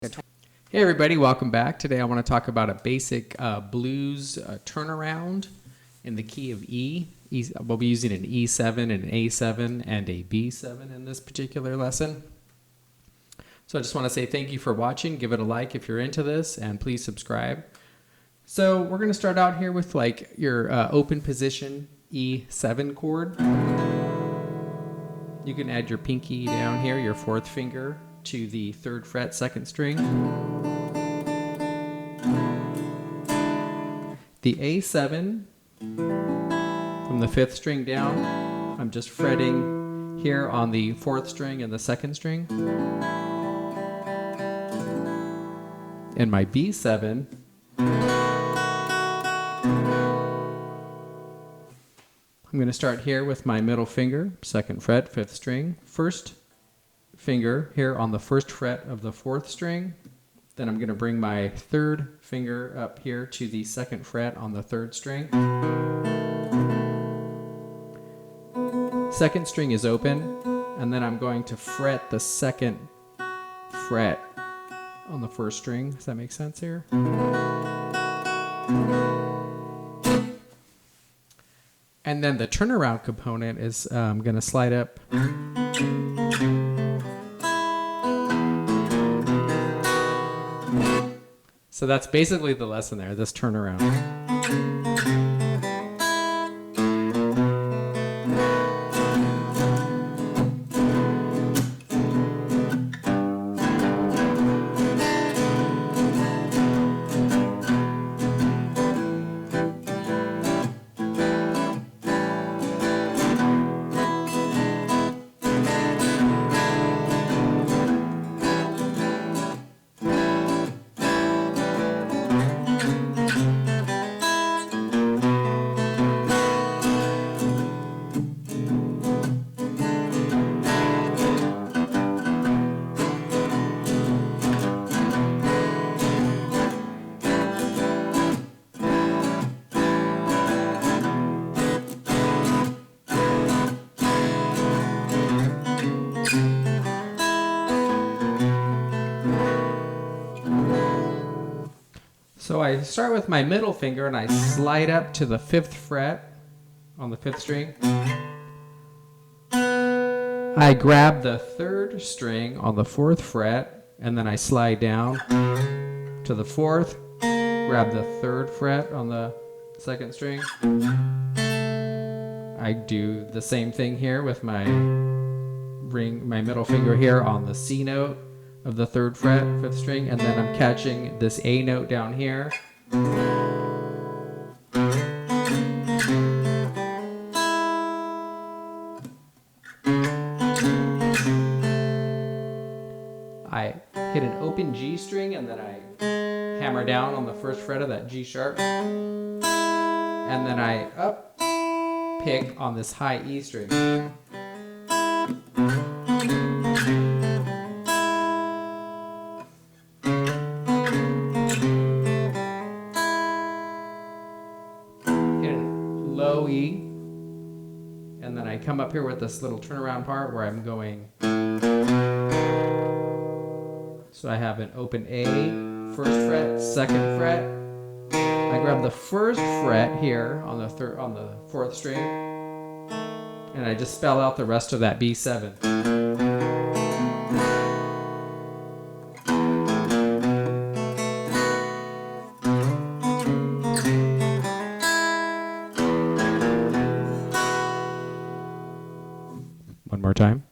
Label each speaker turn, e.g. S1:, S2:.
S1: Hey everybody, welcome back. Today I want to talk about a basic blues turnaround in the key of E. We'll be using an E7, an A7, and a B7 in this particular lesson. So I just want to say thank you for watching. Give it a like if you're into this, and please subscribe. So we're going to start out here with like your open position E7 chord. You can add your pinky down here, your fourth finger, to the 3rd fret, 2nd string. The A7 from the 5th string down, I'm just fretting here on the 4th string and the 2nd string. And my B7, I'm going to start here with my middle finger, 2nd fret, 5th string, 1st finger here on the 1st fret of the 4th string. Then I'm going to bring my 3rd finger up here to the 2nd fret on the 3rd string. 2nd string is open, and then I'm going to fret the 2nd fret on the 1st string. Does that make sense here? And then the turnaround component is I'm going to slide up So that's basically the lesson there, this turnaround. So I start with my middle finger and I slide up to the 5th fret on the 5th string. I grab the 3rd string on the 4th fret, and then I slide down to the 4th, grab the 3rd fret on the 2nd string. I do the same thing here with my middle finger here on the C note of the 3rd fret, 5th string, and then I'm catching this A note down here. I hit an open G string, and then I hammer down on the 1st fret of that G sharp, and then I up pick on this high E string. Low E, and then I come up here with this little turnaround part where I'm going. So I have an open A, 1st fret, 2nd fret. I grab the 1st fret here on the 4th string, and I just spell out the rest of that B7. One more time.